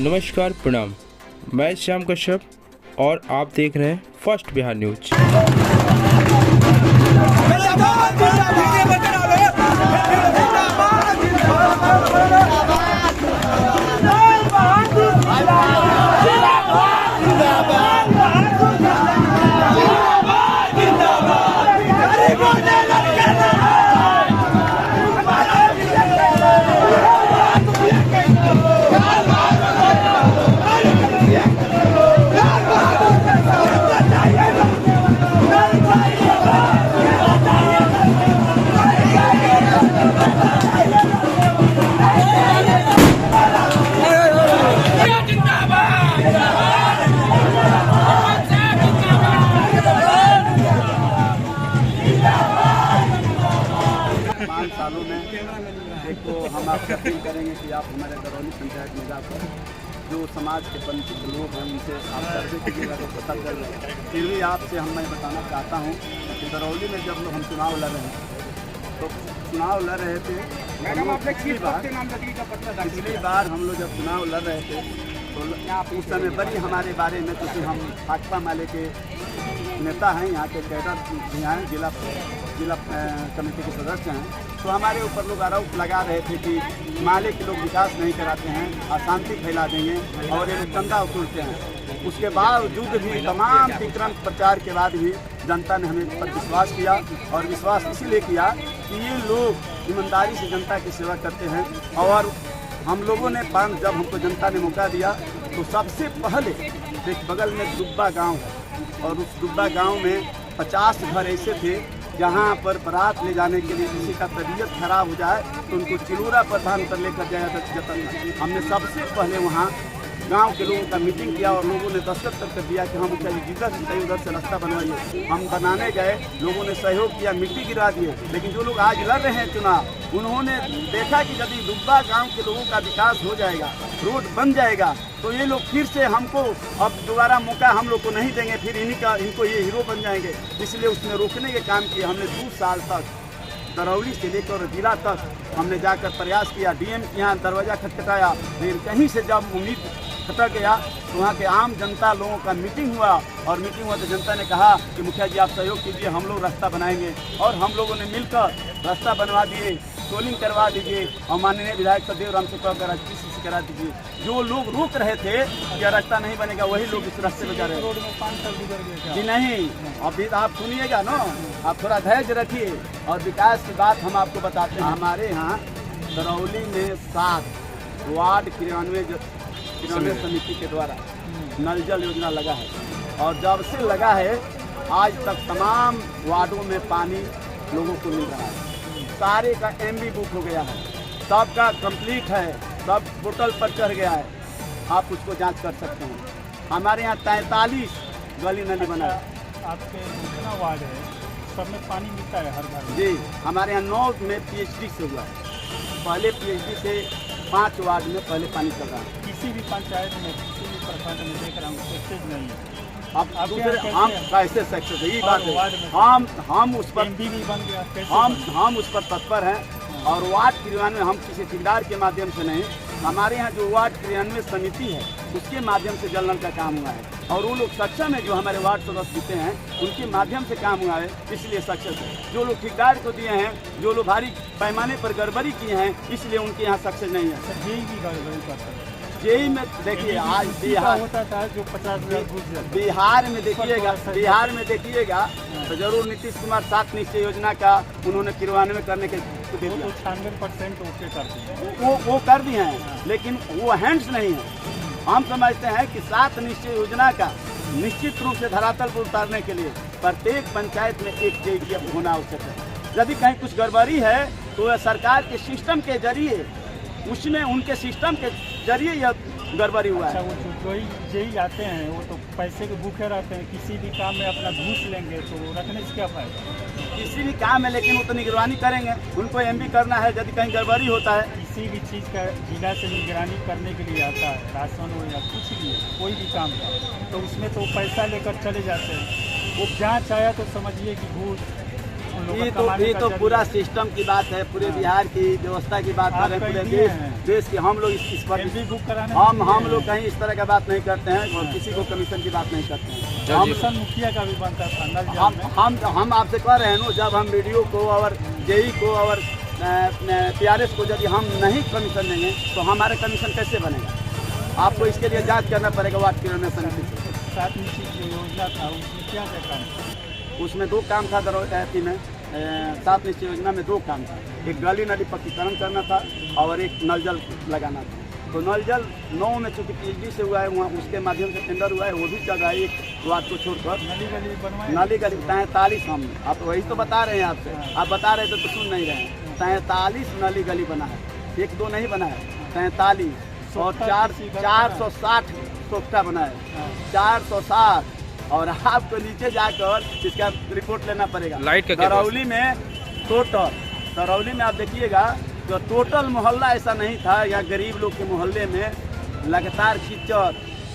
नमस्कार, प्रणाम। मैं श्याम कश्यप और आप देख रहे हैं फर्स्ट बिहार न्यूज। सालों में देखो हम आपसे अपील करेंगे कि आप हमारे दरौली पंचायत में जाकर जो समाज के वंचित लोग हैं उनसे आप सर्वे कीजिएगा तो पता चल जाएगा। फिर भी आपसे मैं बताना चाहता हूँ कि दरौली में जब हम चुनाव लड़ रहे हैं तो चुनाव लड़ रहे थे पिछली बार हम लोग जब चुनाव लड़ रहे थे तो उस समय बड़ी हमारे बारे में, क्योंकि हम भाजपा माले के नेता हैं, यहाँ के कैडर भी हैं, जिला कमेटी के सदस्य हैं, तो हमारे ऊपर लोग आरोप लगा रहे थे कि माले के लोग विकास नहीं कराते हैं, अशांति फैला देंगे और ये चंदा वसूलते हैं। उसके बावजूद भी तमाम विक्रम प्रचार के बाद भी जनता ने हमें पर विश्वास किया और विश्वास इसीलिए किया कि ये लोग ईमानदारी से जनता की सेवा करते हैं। और हम लोगों ने जब हमको जनता ने मौका दिया तो सबसे पहले एक बगल में दुब्बा गाँव है और उस दुब्बा गाँव में 50 घर ऐसे थे जहाँ पर बारात ले जाने के लिए किसी का तबीयत खराब हो जाए तो उनको चिलूरा पर बांध कर लेकर जाया था जतन। हमने सबसे पहले वहाँ गांव के लोगों का मीटिंग किया और लोगों ने दस्तखत कर दिया कि हम जिधर से उधर से रास्ता बनवाइए। हम बनाने गए, लोगों ने सहयोग किया, मिट्टी गिरा दिए, लेकिन जो लोग आज लड़ रहे हैं चुनाव उन्होंने देखा कि यदि दुब्बा गांव के लोगों का विकास हो जाएगा, रोड बन जाएगा, तो ये लोग फिर से हमको अब दोबारा मौका हम लोग को नहीं देंगे, फिर इनको ये हीरो बन जाएंगे। इसलिए उसने रोकने के काम किए। हमने 2 साल तक दरौली से लेकर जिला तक हमने जाकर प्रयास किया, डीएम के यहाँ दरवाज़ा खटखटाया, लेकिन कहीं से जब उम्मीद खटक गया तो वहाँ के आम जनता लोगों का मीटिंग हुआ और मीटिंग हुआ तो जनता ने कहा कि मुखिया जी आप सहयोग कीजिए, हम लोग रास्ता बनाएंगे। और हम लोगों ने मिलकर रास्ता बनवा दिए, सोलिंग करवा दीजिए और माननीय विधायक सदैव राम से करा दीजिए। जो लोग रोक रहे थे कि रास्ता नहीं बनेगा वही लोग इस रास्ते में जा रहे हैं। जी नहीं, अभी आप सुनिएगा ना, आप थोड़ा धैर्य रखिए और विकास की बात हम आपको बताते हैं। हमारे यहाँ दरौली में 7 वार्ड क्रियान्वयन समिति के द्वारा नल जल योजना लगा है और जब से लगा है आज तक तमाम वार्डों में पानी लोगों को मिल रहा है। सारे का MB बुक हो गया है, सबका कंप्लीट है, सब पोर्टल पर चढ़ गया है, आप उसको जांच कर सकते हैं। हमारे यहाँ 43 गली नली बना है। आपके कितना वार्ड है, सब में पानी मिलता है हर घर? जी, हमारे यहाँ 9 में PhD से हुआ है। पहले PhD से 5 वार्ड में पहले पानी चल रहा है। किसी भी पंचायत में, किसी भी प्रखंड में देख रहा हूँ सक्सेस नहीं है। अब दूसरे हम कैसे सक्सेस है, यही बात है। हम उस पर MB भी बन गया, हम उस पर तत्पर हैं और वार्ड क्रियान्वयन हम किसी ठेकेदार के माध्यम से नहीं, हमारे यहाँ जो वार्ड क्रियान्वयन समिति है उसके माध्यम से जल नल का काम हुआ है और वो लोग सक्षम है। जो हमारे वार्ड सदस्य जीते हैं उनके माध्यम से काम हुआ है, इसलिए सक्सेस है। जो लोग ठेकेदार को दिए हैं, जो लोग भारी पैमाने पर गड़बड़ी किए हैं, इसलिए उनके यहाँ सक्सेस नहीं है। जेई भी गड़बड़ी करता है। जेई में देखिए आज बिहार होता था जो 50,000 बिहार में देखिएगा तो जरूर नीतीश कुमार 7 निश्चय योजना का उन्होंने क्रियान्वयन करने के 96% ओके करते हैं, वो कर दिए हैं, लेकिन वो हैंड्स नहीं है। हम समझते हैं कि 7 निश्चय योजना का निश्चित रूप से धरातल पर उतारने के लिए प्रत्येक पंचायत में एक जेई होना आवश्यक है। यदि कहीं कुछ गड़बड़ी है तो वह सरकार के सिस्टम के जरिए, उसमें उनके सिस्टम के जरिए यह गड़बड़ी हुआ है। अच्छा, वो जेई आते हैं वो तो पैसे के भूखे रहते हैं, किसी भी काम में अपना घूस लेंगे तो रखने से क्या फायदा? किसी भी काम है लेकिन वो तो निगरानी करेंगे, उनको MB करना है यदि कहीं गड़बड़ी होता है। किसी भी चीज़ का जिला से निगरानी करने के लिए आता है, राशन हो या कुछ भी है, कोई भी काम का, तो उसमें तो पैसा लेकर चले जाते हैं। वो जाँच आया तो समझिए कि घूस लोग का ये कमाने का तो जरिया। पूरा सिस्टम की बात है, पूरे बिहार की व्यवस्था की बात कर रहे हैं, आप पूरे कहीं नहीं हैं। देश की। हम लोग इस पर एमपी बुक कराने हम लोग कहीं इस तरह का बात नहीं करते हैं और किसी को कमीशन की बात नहीं करते हैं। हम कमीशन मुखिया का भी बनता था नल जल में। हम आपसे कह रहे हैं ना, जब हम वीडियो को और जेई को और PRS को यदि हम नहीं कमीशन देंगे तो हमारे कमीशन कैसे बनेगा? आपको इसके लिए जांच करना पड़ेगा वार्ड क्रियान्वयन समिति से। 7 निश्चित जो योजना था उसमें क्या क्या काम था? उसमें 2 काम था दरौली में, 7 निश्चय योजना में 2 काम था। एक गली नली पक्कीकरण करना था और एक नल जल लगाना था। तो नल जल 9 में चूँकि PhD से हुआ है, वहाँ उसके माध्यम से टेंडर हुआ है, वो भी चल रहा है एक वार्ड को छोड़कर। नली गली बनवाए नाली गली 43 हम, आप वही तो बता रहे हैं आपसे, आप बता रहे थे तो सुन नहीं रहे हैं। 43 नाली गली बना है, 1-2 नहीं बना है, 43 और 460 सोख्ता बना है, 460। और आपको नीचे जाकर इसका रिपोर्ट लेना पड़ेगा। लाइट का क्या दरौली में दरौली में आप देखिएगा तो टोटल मोहल्ला ऐसा नहीं था। यहाँ गरीब लोग के मोहल्ले में लगातार कीचड़,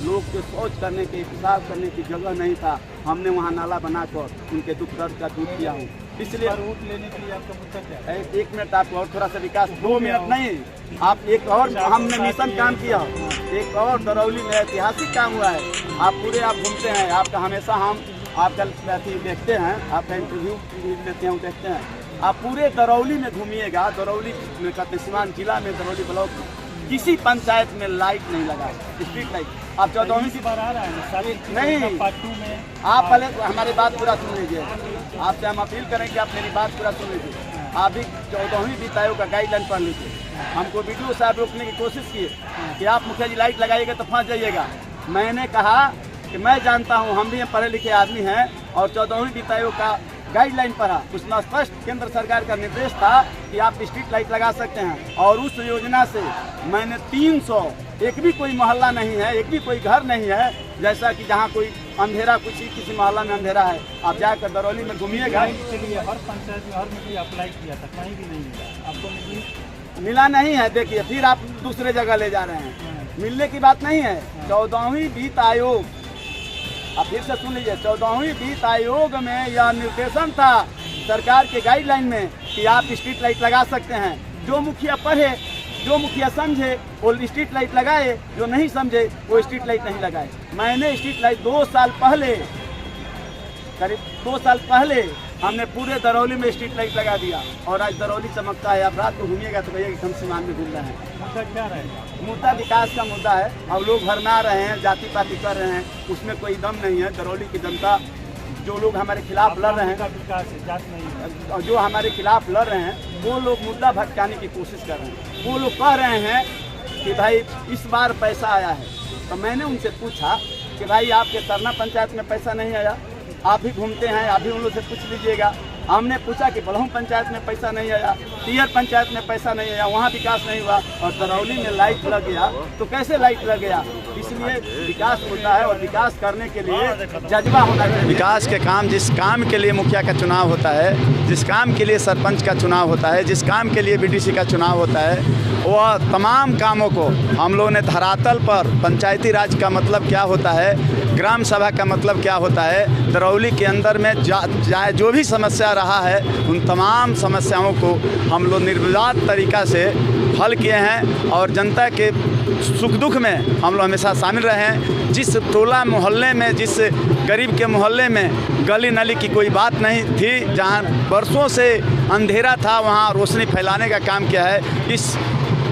लोग के शौच करने के, पेशाब करने की जगह नहीं था। हमने वहाँ नाला बनाकर उनके दुख दर्द का दूर किया हूँ। इसलिए वोट लेने के लिए आपका मुद्दा क्या है? 1 मिनट आपको और थोड़ा सा विकास, 2 मिनट नहीं, आप एक और हमने मिशन काम किया, एक और दरौली में ऐतिहासिक काम हुआ है। आप पूरे आप घूमते हैं, आपका हमेशा हम आपका देखते हैं, आपका इंटरव्यू लेते हैं, देखते हैं। आप पूरे दरौली में घूमिएगा, दरौली में कहते सिवान जिला में दरौली ब्लॉक में किसी पंचायत में लाइट नहीं लगा, स्ट्रीट लाइट। आप 14वीं इसी बार आ रहा है ना सारी नहीं। पार्ट 2 में आप पहले हमारी बात पूरा सुन लीजिए। आपसे हम अपील करें कि आप मेरी बात पूरा सुन लीजिए। आप भी 14वीं वित्त आयोग का गाइडलाइन पढ़ लीजिए। हमको वीडियो साहब रोकने की कोशिश किए कि आप मुखिया जी लाइट लगाइएगा तो फंस जाइएगा। मैंने कहा कि मैं जानता हूँ, हम भी पढ़े लिखे आदमी हैं और 14वीं वित्त आयोग का गाइडलाइन पढ़ा, उसमें स्पष्ट केंद्र सरकार का निर्देश था कि आप स्ट्रीट लाइट लगा सकते हैं। और उस योजना से मैंने 300, एक भी कोई मोहल्ला नहीं है, एक भी कोई घर नहीं है जैसा कि जहाँ कोई अंधेरा, किसी मोहल्ला में अंधेरा है। आप जाकर दरौली में घूमिएगा। के लिए हर पंचायत में हर में भी अप्लाई किया था, कहीं भी नहीं मिला आपको। मिला नहीं है। देखिए फिर आप दूसरे जगह ले जा रहे हैं, मिलने की बात नहीं है। 14वीं वित्त आयोग, आप फिर से सुन लीजिए, 14वीं वित्त आयोग में यह निर्देशन था सरकार के गाइडलाइन में कि आप स्ट्रीट लाइट लगा सकते हैं। जो मुखिया पढ़े, जो मुखिया समझे वो स्ट्रीट लाइट लगाए, जो नहीं समझे वो स्ट्रीट लाइट नहीं लगाए। मैंने स्ट्रीट लाइट 2 साल पहले, करीब 2 साल पहले हमने पूरे दरौली में स्ट्रीट लाइट लगा दिया और आज दरौली चमकता है। आप रात को घूमिएगा तो कहिएगा कि हम सीमान में घूम रहे हैं। मुद्दा क्या रहेगा? मुद्दा विकास का मुद्दा है। अब लोग भरमा रहे हैं, जाति पाति कर रहे हैं, उसमें कोई दम नहीं है। दरौली की जनता, जो लोग हमारे खिलाफ लड़ रहे हैं, विकास है, जात नहीं है। और जो हमारे खिलाफ लड़ रहे हैं वो लोग मुद्दा भटकाने की कोशिश कर रहे हैं। वो लोग कह रहे हैं कि भाई इस बार पैसा आया है। तो मैंने उनसे पूछा कि भाई आपके सरना पंचायत में पैसा नहीं आया? आप भी घूमते हैं, आप भी उन लोग से पूछ लीजिएगा। हमने पूछा कि बलहू पंचायत में पैसा नहीं आया, टियर पंचायत में पैसा नहीं आया, वहाँ विकास नहीं हुआ, और दरौली में लाइट लग गया तो कैसे लाइट लग गया? इसलिए विकास होता है और विकास करने के लिए जज्बा होना चाहिए। विकास के काम, जिस काम के लिए मुखिया का चुनाव होता है, जिस काम के लिए सरपंच का चुनाव होता है, जिस काम के लिए BDC का चुनाव होता है, वह तमाम कामों को हम लोगों ने धरातल पर, पंचायती राज का मतलब क्या होता है, ग्राम सभा का मतलब क्या होता है, दरौली के अंदर में जो भी समस्या रहा है उन तमाम समस्याओं को हम लोग निर्विवाद तरीक़ा से हल किए हैं और जनता के सुख दुख में हम लोग हमेशा शामिल रहे हैं। जिस टोला मोहल्ले में, जिस गरीब के मोहल्ले में गली नली की कोई बात नहीं थी, जहां बरसों से अंधेरा था, वहां रोशनी फैलाने का काम किया है। इस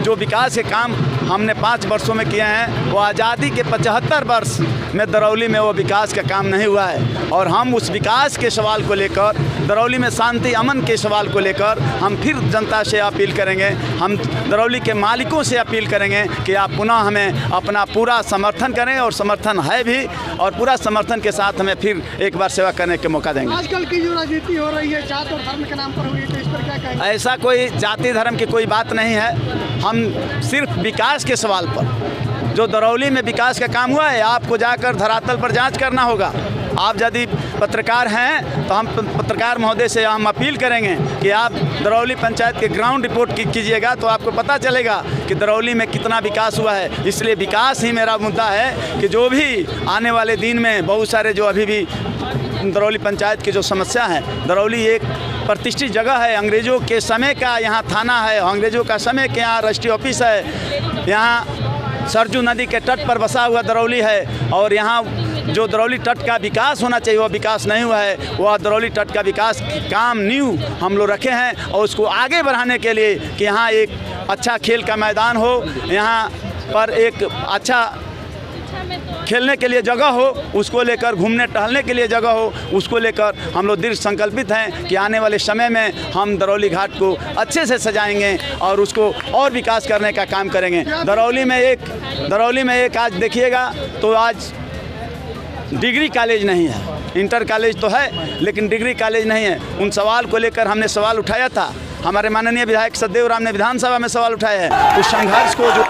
जो विकास के काम हमने 5 वर्षों में किए हैं, वो आज़ादी के 75 वर्ष में दरौली में वो विकास का काम नहीं हुआ है। और हम उस विकास के सवाल को लेकर, दरौली में शांति अमन के सवाल को लेकर हम फिर जनता से अपील करेंगे, हम दरौली के मालिकों से अपील करेंगे कि आप पुनः हमें अपना पूरा समर्थन करें, और समर्थन है भी, और पूरा समर्थन के साथ हमें फिर एक बार सेवा करने के मौका देंगे। आजकल की जो राजनीति हो रही है जात और धर्म के नाम पर हुई, तो इस पर क्या कहेंगे? ऐसा कोई जाति धर्म की कोई बात नहीं है। हम सिर्फ विकास के सवाल पर, जो दरौली में विकास का काम हुआ है, आपको जाकर धरातल पर जांच करना होगा। आप यदि पत्रकार हैं तो हम पत्रकार महोदय से हम अपील करेंगे कि आप दरौली पंचायत के ग्राउंड रिपोर्ट कीजिएगा, तो आपको पता चलेगा कि दरौली में कितना विकास हुआ है। इसलिए विकास ही मेरा मुद्दा है कि जो भी आने वाले दिन में बहुत सारे जो अभी भी दरौली पंचायत की जो समस्या है, दरौली एक प्रतिष्ठित जगह है, अंग्रेज़ों के समय का यहाँ थाना है, अंग्रेज़ों का समय के यहाँ रजिस्ट्री ऑफिस है, यहाँ सरजू नदी के तट पर बसा हुआ दरौली है और यहाँ जो दरौली तट का विकास होना चाहिए वह विकास नहीं हुआ है। वह दरौली तट का विकास काम न्यू हम लोग रखे हैं और उसको आगे बढ़ाने के लिए कि यहाँ एक अच्छा खेल का मैदान हो, यहाँ पर एक अच्छा खेलने के लिए जगह हो, उसको लेकर घूमने टहलने के लिए जगह हो, उसको लेकर हम लोग दृढ़ संकल्पित हैं कि आने वाले समय में हम दरौली घाट को अच्छे से सजाएंगे और उसको और विकास करने का काम करेंगे। दरौली में एक आज देखिएगा तो आज डिग्री कॉलेज नहीं है, इंटर कॉलेज तो है लेकिन डिग्री कॉलेज नहीं है। उन सवाल को लेकर हमने सवाल उठाया था, हमारे माननीय विधायक सतदेव राम ने विधानसभा में सवाल उठाया है। उस संघर्ष को जो